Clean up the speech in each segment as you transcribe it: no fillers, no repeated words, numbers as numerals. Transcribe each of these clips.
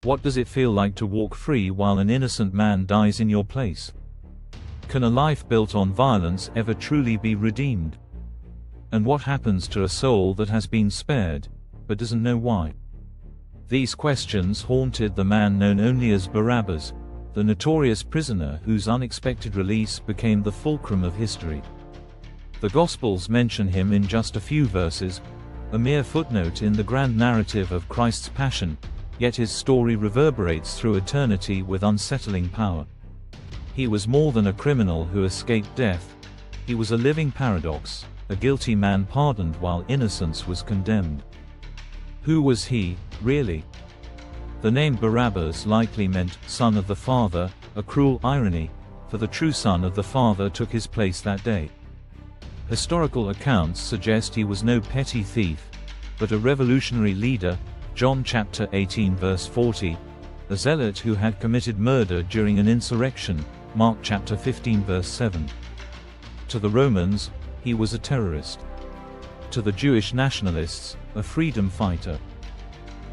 What does it feel like to walk free while an innocent man dies in your place? Can a life built on violence ever truly be redeemed? And what happens to a soul that has been spared, but doesn't know why? These questions haunted the man known only as Barabbas, the notorious prisoner whose unexpected release became the fulcrum of history. The Gospels mention him in just a few verses, a mere footnote in the grand narrative of Christ's Passion, yet his story reverberates through eternity with unsettling power. He was more than a criminal who escaped death. He was a living paradox, a guilty man pardoned while innocence was condemned. Who was he, really? The name Barabbas likely meant son of the father, a cruel irony, for the true son of the father took his place that day. Historical accounts suggest he was no petty thief, but a revolutionary leader, John chapter 18 verse 40, a zealot who had committed murder during an insurrection, Mark chapter 15 verse 7. To the Romans, he was a terrorist. To the Jewish nationalists, a freedom fighter.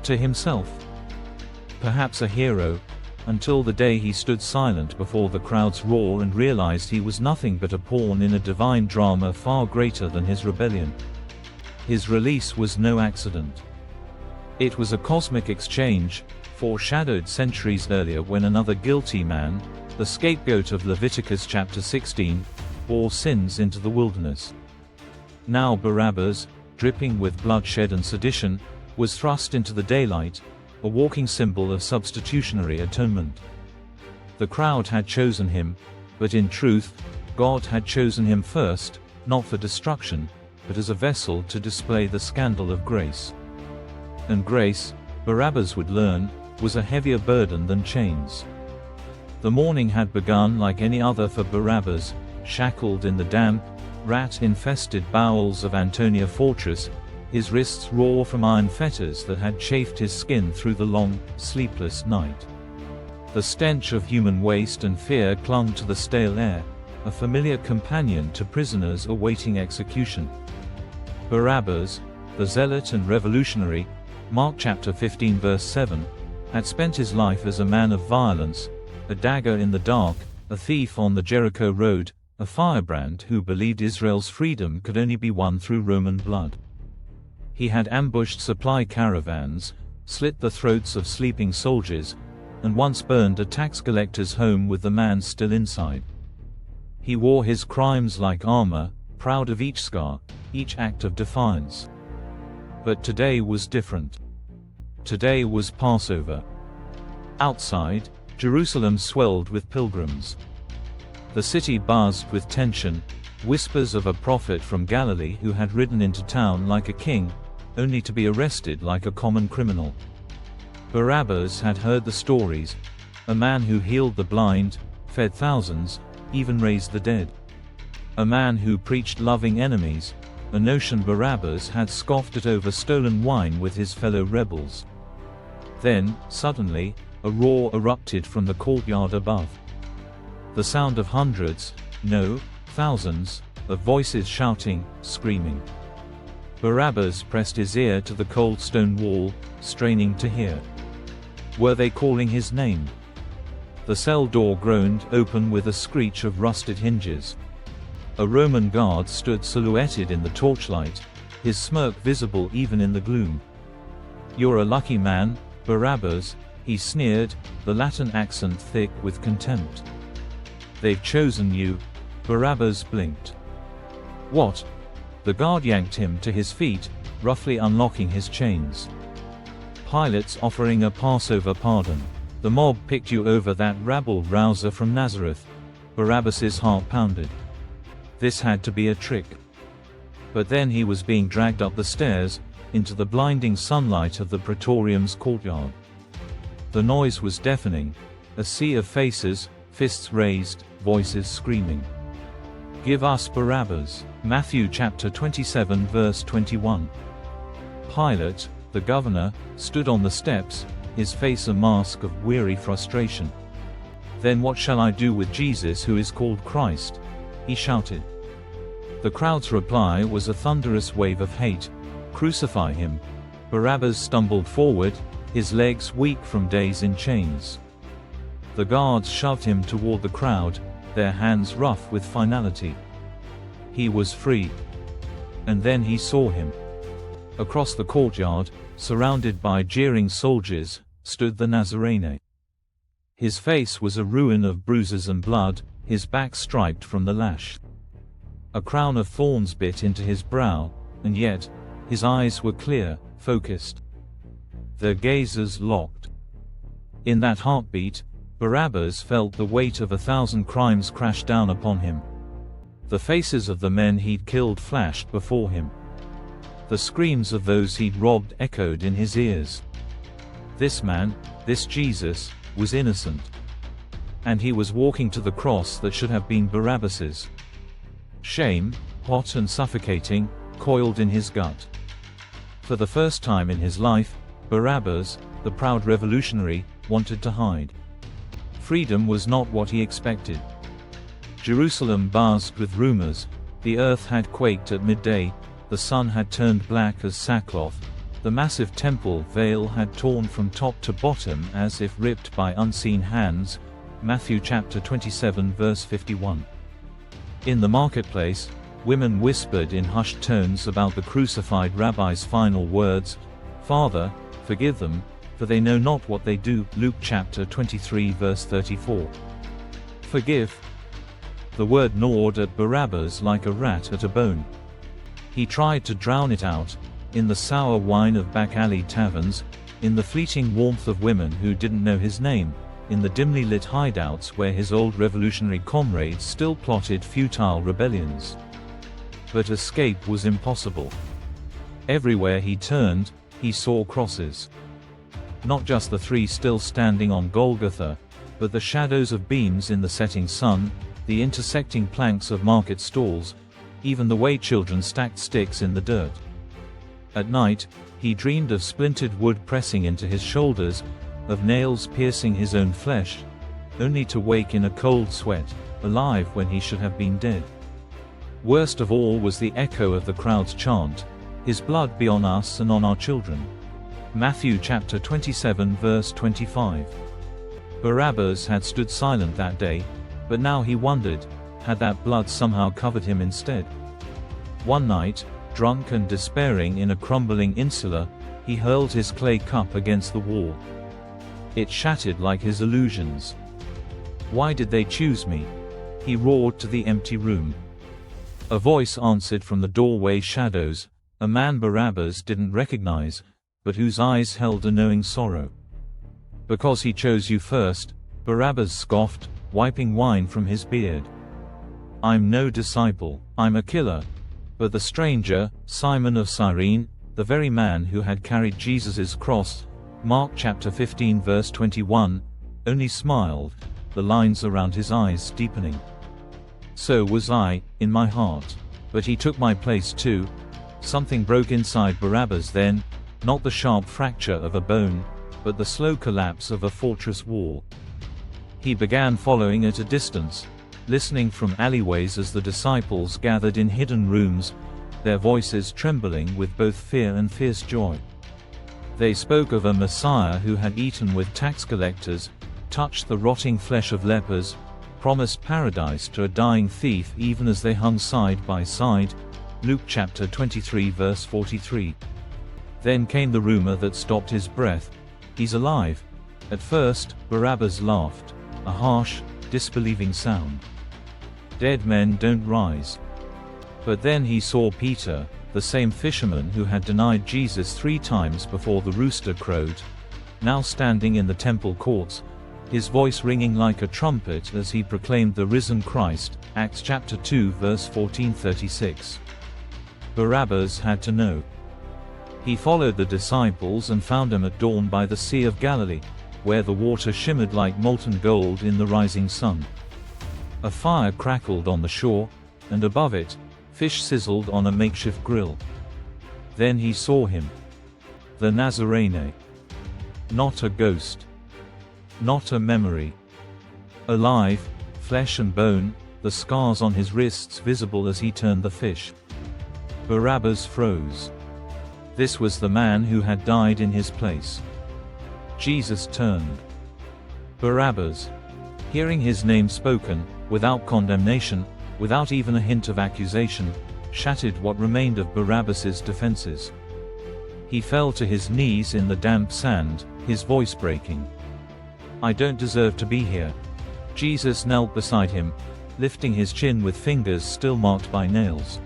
To himself, perhaps a hero, until the day he stood silent before the crowd's roar and realized he was nothing but a pawn in a divine drama far greater than his rebellion. His release was no accident. It was a cosmic exchange, foreshadowed centuries earlier when another guilty man, the scapegoat of Leviticus chapter 16, bore sins into the wilderness. Now Barabbas, dripping with bloodshed and sedition, was thrust into the daylight, a walking symbol of substitutionary atonement. The crowd had chosen him, but in truth, God had chosen him first, not for destruction, but as a vessel to display the scandal of grace. And grace, Barabbas would learn, was a heavier burden than chains. The morning had begun like any other for Barabbas, shackled in the damp, rat-infested bowels of Antonia Fortress, his wrists raw from iron fetters that had chafed his skin through the long, sleepless night. The stench of human waste and fear clung to the stale air, a familiar companion to prisoners awaiting execution. Barabbas, the zealot and revolutionary, Mark chapter 15 verse 7, had spent his life as a man of violence, a dagger in the dark, a thief on the Jericho road, a firebrand who believed Israel's freedom could only be won through Roman blood. He had ambushed supply caravans, slit the throats of sleeping soldiers, and once burned a tax collector's home with the man still inside. He wore his crimes like armor, proud of each scar, each act of defiance. But today was different. Today was Passover. Outside, Jerusalem swelled with pilgrims. The city buzzed with tension, whispers of a prophet from Galilee who had ridden into town like a king, only to be arrested like a common criminal. Barabbas had heard the stories, a man who healed the blind, fed thousands, even raised the dead. A man who preached loving enemies, a notion Barabbas had scoffed at over stolen wine with his fellow rebels. Then, suddenly, a roar erupted from the courtyard above. The sound of hundreds, no, thousands, of voices shouting, screaming. Barabbas pressed his ear to the cold stone wall, straining to hear. Were they calling his name? The cell door groaned open with a screech of rusted hinges. A Roman guard stood silhouetted in the torchlight, his smirk visible even in the gloom. "You're a lucky man, Barabbas," he sneered, the Latin accent thick with contempt. "They've chosen you." Barabbas blinked. "What?" The guard yanked him to his feet, roughly unlocking his chains. "Pilate's offering a Passover pardon. The mob picked you over that rabble-rouser from Nazareth." Barabbas's heart pounded. This had to be a trick. But then he was being dragged up the stairs, into the blinding sunlight of the Praetorium's courtyard. The noise was deafening, a sea of faces, fists raised, voices screaming. "Give us Barabbas." Matthew chapter 27 verse 21. Pilate, the governor, stood on the steps, his face a mask of weary frustration. "Then what shall I do with Jesus who is called Christ?" he shouted. The crowd's reply was a thunderous wave of hate. "Crucify him." Barabbas stumbled forward, his legs weak from days in chains. The guards shoved him toward the crowd, their hands rough with finality. He was free. And then he saw him. Across the courtyard, surrounded by jeering soldiers, stood the Nazarene. His face was a ruin of bruises and blood, his back striped from the lash. A crown of thorns bit into his brow, and yet, his eyes were clear, focused. Their gazes locked. In that heartbeat, Barabbas felt the weight of 1,000 crimes crash down upon him. The faces of the men he'd killed flashed before him. The screams of those he'd robbed echoed in his ears. This man, this Jesus, was innocent. And he was walking to the cross that should have been Barabbas's. Shame, hot and suffocating, coiled in his gut. For the first time in his life, Barabbas, the proud revolutionary, wanted to hide. Freedom was not what he expected. Jerusalem buzzed with rumors, the earth had quaked at midday, the sun had turned black as sackcloth, the massive temple veil had torn from top to bottom as if ripped by unseen hands. Matthew chapter 27 verse 51. In the marketplace, women whispered in hushed tones about the crucified rabbi's final words, "Father, forgive them, for they know not what they do." Luke chapter 23 verse 34. Forgive. The word gnawed at Barabbas like a rat at a bone. He tried to drown it out, in the sour wine of back-alley taverns, in the fleeting warmth of women who didn't know his name, in the dimly lit hideouts where his old revolutionary comrades still plotted futile rebellions. But escape was impossible. Everywhere he turned, he saw crosses. Not just the three still standing on Golgotha, but the shadows of beams in the setting sun, the intersecting planks of market stalls, even the way children stacked sticks in the dirt. At night, he dreamed of splintered wood pressing into his shoulders, of nails piercing his own flesh, only to wake in a cold sweat, alive when he should have been dead. Worst of all was the echo of the crowd's chant, "His blood be on us and on our children." Matthew chapter 27 verse 25. Barabbas had stood silent that day, but now he wondered, had that blood somehow covered him instead? One night, drunk and despairing in a crumbling insula, he hurled his clay cup against the wall. It shattered like his illusions. "Why did they choose me?" he roared to the empty room. A voice answered from the doorway shadows, a man Barabbas didn't recognize, but whose eyes held a knowing sorrow. "Because he chose you first," Barabbas scoffed, wiping wine from his beard. "I'm no disciple, I'm a killer." But the stranger, Simon of Cyrene, the very man who had carried Jesus' cross, Mark chapter 15 verse 21, only smiled, the lines around his eyes deepening. "So was I, in my heart. But he took my place too." Something broke inside Barabbas then, not the sharp fracture of a bone, but the slow collapse of a fortress wall. He began following at a distance, listening from alleyways as the disciples gathered in hidden rooms, their voices trembling with both fear and fierce joy. They spoke of a Messiah who had eaten with tax collectors, touched the rotting flesh of lepers, promised paradise to a dying thief even as they hung side by side. Luke chapter 23 verse 43. Then came the rumor that stopped his breath. "He's alive." At first, Barabbas laughed, a harsh, disbelieving sound. Dead men don't rise. But then he saw Peter, the same fisherman who had denied Jesus 3 times before the rooster crowed, now standing in the temple courts, his voice ringing like a trumpet as he proclaimed the risen Christ. Acts chapter 2 verse 14-36. Barabbas had to know. He followed the disciples and found them at dawn by the Sea of Galilee, where the water shimmered like molten gold in the rising sun. A fire crackled on the shore, and above it, fish sizzled on a makeshift grill. Then he saw him. The Nazarene. Not a ghost. Not a memory. Alive, flesh and bone, the scars on his wrists visible as he turned the fish. Barabbas froze. This was the man who had died in his place. Jesus turned. Barabbas. Hearing his name spoken, without condemnation, without even a hint of accusation, shattered what remained of Barabbas's defenses. He fell to his knees in the damp sand, his voice breaking. "I don't deserve to be here." Jesus knelt beside him, lifting his chin with fingers still marked by nails.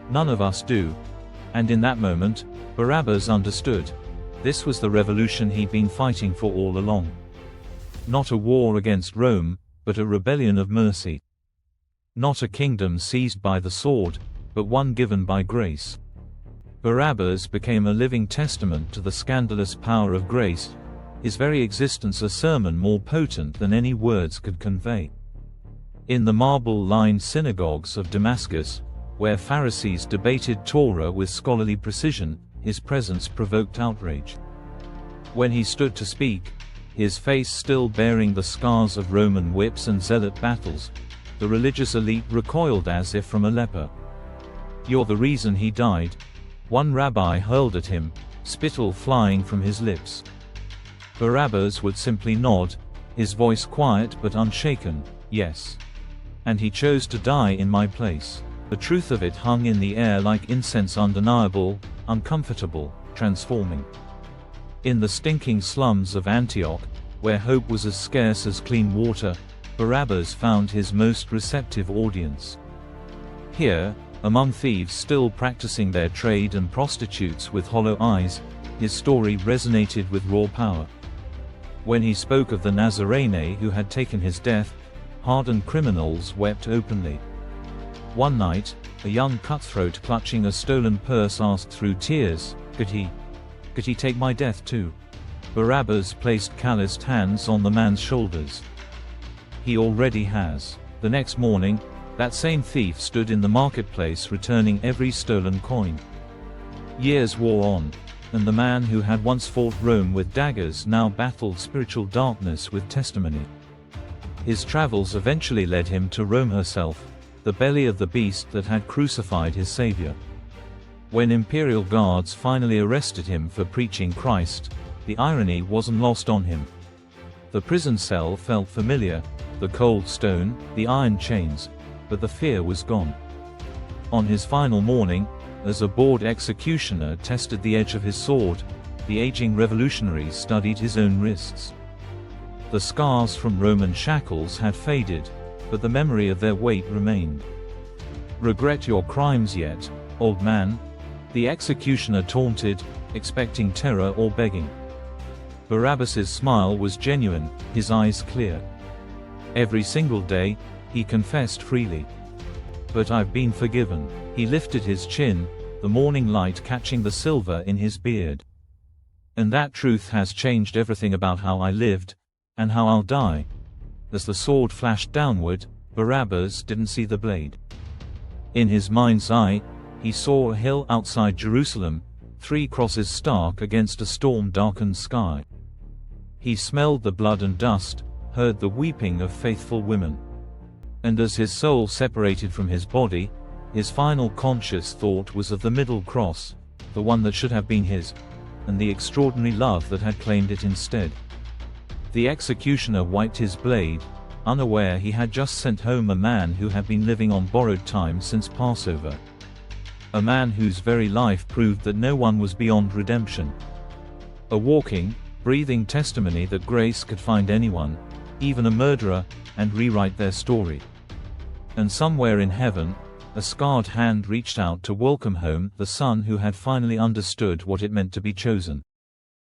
"None of us do." And in that moment, Barabbas understood. This was the revolution he'd been fighting for all along. Not a war against Rome, but a rebellion of mercy. Not a kingdom seized by the sword, but one given by grace. Barabbas became a living testament to the scandalous power of grace, his very existence a sermon more potent than any words could convey. In the marble-lined synagogues of Damascus, where Pharisees debated Torah with scholarly precision, his presence provoked outrage. When he stood to speak, his face still bearing the scars of Roman whips and zealot battles, the religious elite recoiled as if from a leper. "You're the reason he died," one rabbi hurled at him, spittle flying from his lips. Barabbas would simply nod, his voice quiet but unshaken, "Yes. And he chose to die in my place." The truth of it hung in the air like incense, undeniable, uncomfortable, transforming. In the stinking slums of Antioch, where hope was as scarce as clean water, Barabbas found his most receptive audience. Here, among thieves still practicing their trade and prostitutes with hollow eyes, his story resonated with raw power. When he spoke of the Nazarene who had taken his death, hardened criminals wept openly. One night, a young cutthroat clutching a stolen purse asked through tears, Could he take my death too?" Barabbas placed calloused hands on the man's shoulders. "He already has." The next morning, that same thief stood in the marketplace returning every stolen coin. Years wore on, and the man who had once fought Rome with daggers now battled spiritual darkness with testimony. His travels eventually led him to Rome herself, the belly of the beast that had crucified his savior. When imperial guards finally arrested him for preaching Christ, the irony wasn't lost on him. The prison cell felt familiar, the cold stone, the iron chains, but the fear was gone. On his final morning, as a bored executioner tested the edge of his sword, the aging revolutionary studied his own wrists. The scars from Roman shackles had faded, but the memory of their weight remained. "Regret your crimes yet, old man?" the executioner taunted, expecting terror or begging. Barabbas's smile was genuine, his eyes clear. Every single day, he confessed freely. "But I've been forgiven." He lifted his chin, the morning light catching the silver in his beard. "And that truth has changed everything about how I lived, and how I'll die." As the sword flashed downward, Barabbas didn't see the blade. In his mind's eye, he saw a hill outside Jerusalem, 3 crosses stark against a storm-darkened sky. He smelled the blood and dust, heard the weeping of faithful women. And as his soul separated from his body, his final conscious thought was of the middle cross, the one that should have been his, and the extraordinary love that had claimed it instead. The executioner wiped his blade, unaware he had just sent home a man who had been living on borrowed time since Passover. A man whose very life proved that no one was beyond redemption. A walking, breathing testimony that grace could find anyone, even a murderer, and rewrite their story. And somewhere in heaven, a scarred hand reached out to welcome home the son who had finally understood what it meant to be chosen.